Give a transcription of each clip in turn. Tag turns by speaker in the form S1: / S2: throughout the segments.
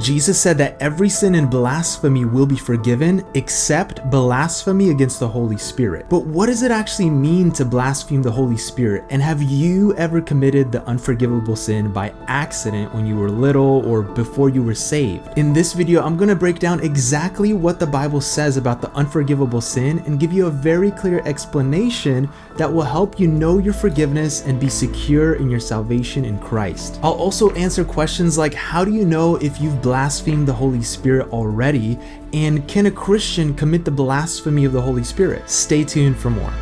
S1: Jesus said that every sin and blasphemy will be forgiven except blasphemy against the Holy Spirit. But what does it actually mean to blaspheme the Holy Spirit? And have you ever committed the unforgivable sin by accident when you were little or before you were saved? In this video, I'm going to break down exactly what the Bible says about the unforgivable sin and give you a very clear explanation that will help you know your forgiveness and be secure in your salvation in Christ. I'll also answer questions like, how do you know if you've blasphemed the Holy Spirit already? And can a Christian commit the blasphemy of the Holy Spirit? Stay tuned for more.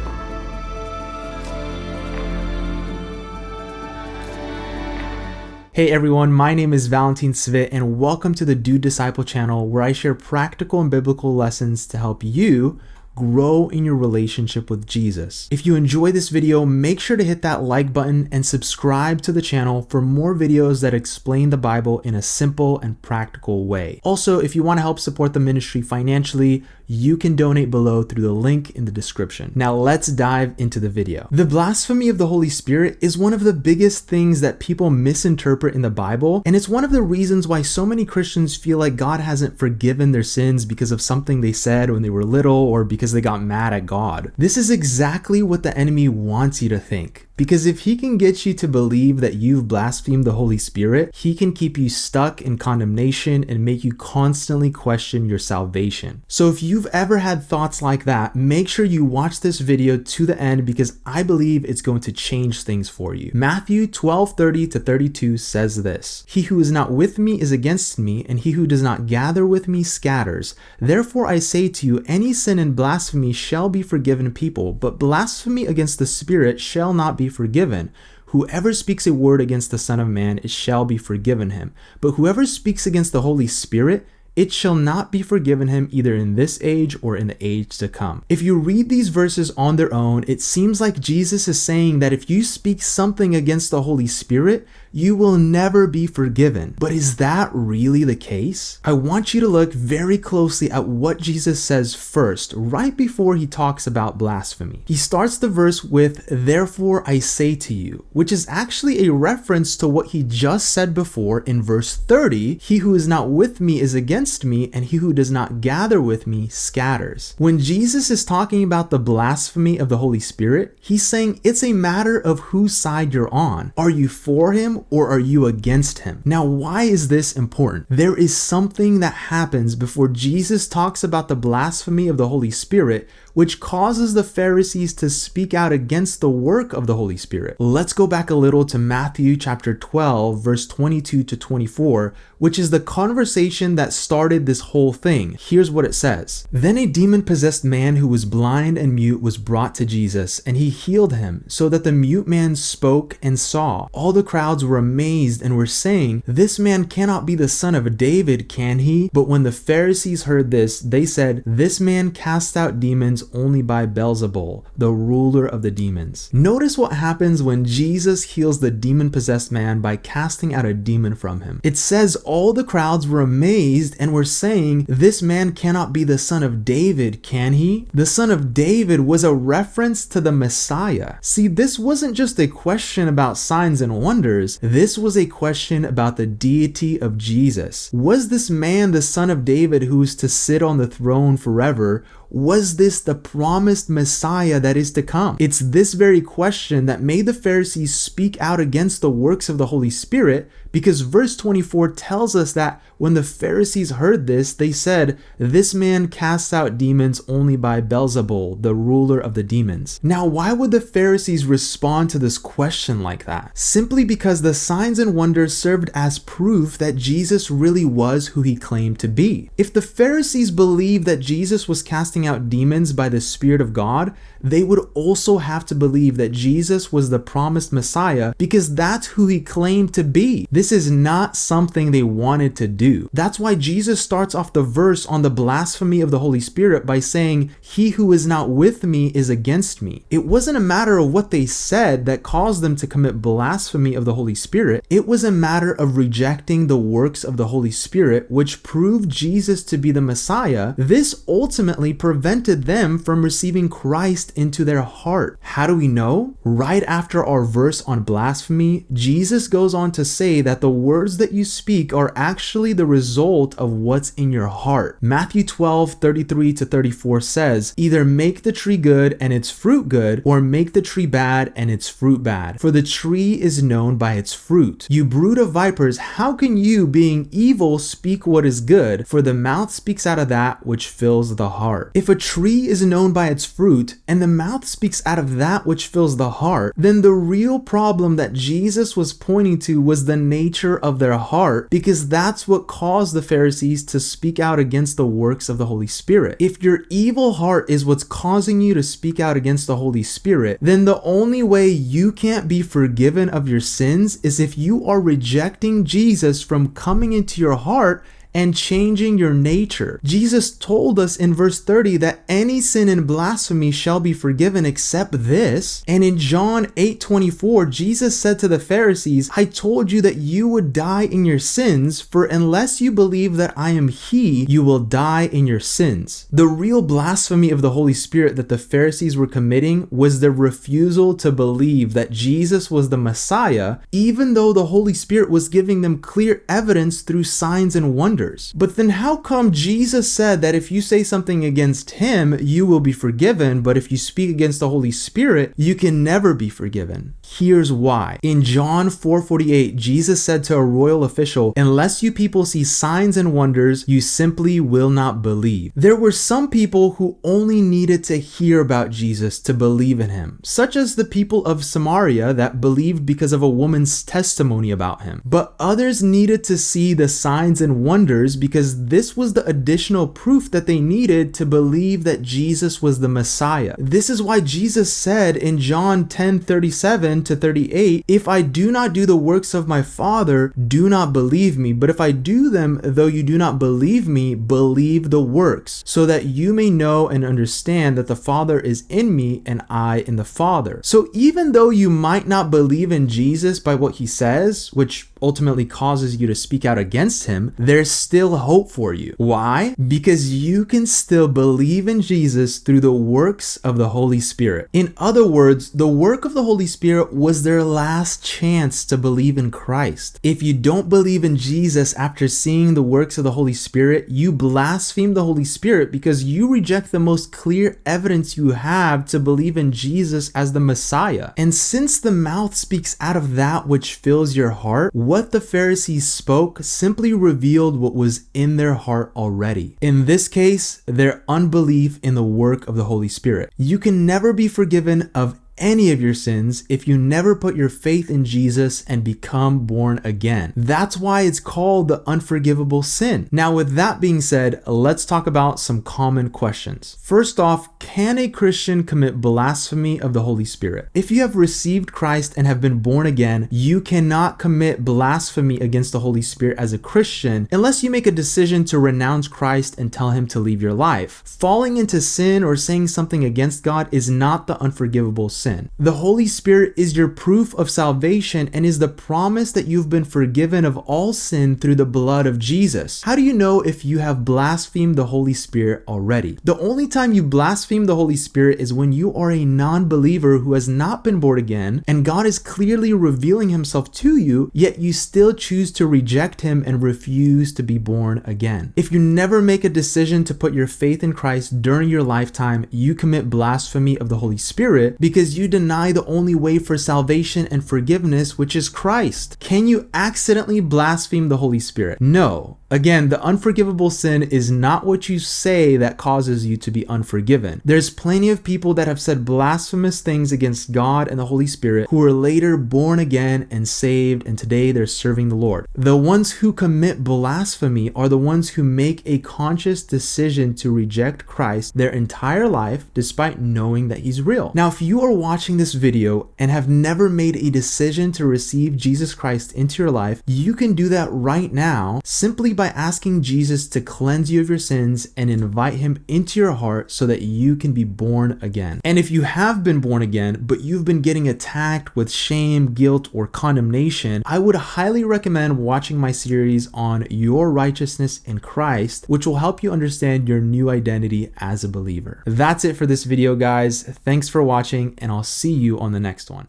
S1: Hey everyone, my name is Valentin Svit and welcome to the Do Disciple channel, where I share practical and biblical lessons to help you grow in your relationship with Jesus. If you enjoy this video, make sure to hit that like button and subscribe to the channel for more videos that explain the Bible in a simple and practical way. Also, if you want to help support the ministry financially, you can donate below through the link in the description. Now let's dive into the video. The blasphemy of the Holy Spirit is one of the biggest things that people misinterpret in the Bible, and it's one of the reasons why so many Christians feel like God hasn't forgiven their sins because of something they said when they were little or because they got mad at God. This is exactly what the enemy wants you to think. Because if he can get you to believe that you've blasphemed the Holy Spirit, he can keep you stuck in condemnation and make you constantly question your salvation. So if you've ever had thoughts like that, make sure you watch this video to the end because I believe it's going to change things for you. Matthew 12:30-32 says this: "He who is not with me is against me, and he who does not gather with me scatters. Therefore I say to you, any sin and blasphemy shall be forgiven people, but blasphemy against the Spirit shall not be forgiven. Whoever speaks a word against the Son of Man, it shall be forgiven him. But whoever speaks against the Holy Spirit, it shall not be forgiven him either in this age or in the age to come." If you read these verses on their own, it seems like Jesus is saying that if you speak something against the Holy Spirit, you will never be forgiven. But is that really the case? I want you to look very closely at what Jesus says first, right before he talks about blasphemy. He starts the verse with, "Therefore I say to you," which is actually a reference to what he just said before in verse 30, "He who is not with me is against me, and he who does not gather with me scatters." When Jesus is talking about the blasphemy of the Holy Spirit, he's saying it's a matter of whose side you're on. Are you for him or are you against him? Now, why is this important? There is something that happens before Jesus talks about the blasphemy of the Holy Spirit, which causes the Pharisees to speak out against the work of the Holy Spirit. Let's go back a little to Matthew chapter 12, verse 22-24, which is the conversation that started this whole thing. Here's what it says: "Then a demon-possessed man who was blind and mute was brought to Jesus, and he healed him, so that the mute man spoke and saw. All the crowds were amazed and were saying, 'This man cannot be the son of David, can he?' But when the Pharisees heard this, they said, 'This man casts out demons only by Beelzebul, the ruler of the demons.'" Notice what happens when Jesus heals the demon-possessed man by casting out a demon from him. It says all the crowds were amazed and were saying, "This man cannot be the son of David, can he?" The son of David was a reference to the Messiah. See, this wasn't just a question about signs and wonders. This was a question about the deity of Jesus. Was this man the son of David who is to sit on the throne forever? Was this the promised Messiah that is to come? It's this very question that made the Pharisees speak out against the works of the Holy Spirit, because verse 24 tells us that when the Pharisees heard this, they said, "This man casts out demons only by Beelzebul, the ruler of the demons." Now, why would the Pharisees respond to this question like that? Simply because the signs and wonders served as proof that Jesus really was who he claimed to be. If the Pharisees believed that Jesus was casting out demons by the Spirit of God, they would also have to believe that Jesus was the promised Messiah, because that's who he claimed to be. This is not something they wanted to do. That's why Jesus starts off the verse on the blasphemy of the Holy Spirit by saying, "He who is not with me is against me." It wasn't a matter of what they said that caused them to commit blasphemy of the Holy Spirit. It was a matter of rejecting the works of the Holy Spirit, which proved Jesus to be the Messiah. This ultimately prevented them from receiving Christ into their heart. How do we know? Right after our verse on blasphemy, Jesus goes on to say that the words that you speak are actually the result of what's in your heart. Matthew 12:33-34 says, either make the tree good and its fruit good, or make the tree bad and its fruit bad. For the tree is known by its fruit. You brood of vipers, how can you, being evil, speak what is good? For the mouth speaks out of that which fills the heart. If a tree is known by its fruit, and the mouth speaks out of that which fills the heart, then the real problem that Jesus was pointing to was the nature of their heart, because that's what caused the Pharisees to speak out against the works of the Holy Spirit. If your evil heart is what's causing you to speak out against the Holy Spirit, then the only way you can't be forgiven of your sins is if you are rejecting Jesus from coming into your heart and changing your nature. Jesus told us in verse 30 that any sin and blasphemy shall be forgiven except this. And in John 8:24, Jesus said to the Pharisees, I told you that you would die in your sins, for unless you believe that I am He, you will die in your sins. The real blasphemy of the Holy Spirit that the Pharisees were committing was their refusal to believe that Jesus was the Messiah, even though the Holy Spirit was giving them clear evidence through signs and wonders. But then how come Jesus said that if you say something against Him, you will be forgiven, but if you speak against the Holy Spirit, you can never be forgiven? Here's why. In John 4:48, Jesus said to a royal official, unless you people see signs and wonders, you simply will not believe. There were some people who only needed to hear about Jesus to believe in Him, such as the people of Samaria that believed because of a woman's testimony about Him. But others needed to see the signs and wonders because this was the additional proof that they needed to believe that Jesus was the Messiah. This is why Jesus said in John 10:37-38, if I do not do the works of my Father, do not believe me. But if I do them, though you do not believe me, believe the works, so that you may know and understand that the Father is in me and I in the Father. So even though you might not believe in Jesus by what He says, which ultimately causes you to speak out against Him, there's still hope for you. Why? Because you can still believe in Jesus through the works of the Holy Spirit. In other words, the work of the Holy Spirit was their last chance to believe in Christ. If you don't believe in Jesus after seeing the works of the Holy Spirit, you blaspheme the Holy Spirit because you reject the most clear evidence you have to believe in Jesus as the Messiah. And since the mouth speaks out of that which fills your heart, what the Pharisees spoke simply revealed what was in their heart already. In this case, their unbelief in the work of the Holy Spirit. You can never be forgiven of any of your sins if you never put your faith in Jesus and become born again. That's why it's called the unforgivable sin. Now, with that being said, let's talk about some common questions. First off, can a Christian commit blasphemy of the Holy Spirit? If you have received Christ and have been born again, you cannot commit blasphemy against the Holy Spirit as a Christian unless you make a decision to renounce Christ and tell Him to leave your life. Falling into sin or saying something against God is not the unforgivable sin. The Holy Spirit is your proof of salvation and is the promise that you've been forgiven of all sin through the blood of Jesus. How do you know if you have blasphemed the Holy Spirit already? The only time you blaspheme the Holy Spirit is when you are a non-believer who has not been born again and God is clearly revealing Himself to you, yet you still choose to reject Him and refuse to be born again. If you never make a decision to put your faith in Christ during your lifetime, you commit blasphemy of the Holy Spirit because you deny the only way for salvation and forgiveness, which is Christ. Can you accidentally blaspheme the Holy Spirit? No. Again, the unforgivable sin is not what you say that causes you to be unforgiven. There's plenty of people that have said blasphemous things against God and the Holy Spirit who were later born again and saved, and today they're serving the Lord. The ones who commit blasphemy are the ones who make a conscious decision to reject Christ their entire life despite knowing that He's real. Now, if you are watching this video and have never made a decision to receive Jesus Christ into your life, you can do that right now simply by asking Jesus to cleanse you of your sins and invite him into your heart so that you can be born again. And if you have been born again, but you've been getting attacked with shame, guilt, or condemnation, I would highly recommend watching my series on your righteousness in Christ, which will help you understand your new identity as a believer. That's it for this video, guys. Thanks for watching, and I'll see you on the next one.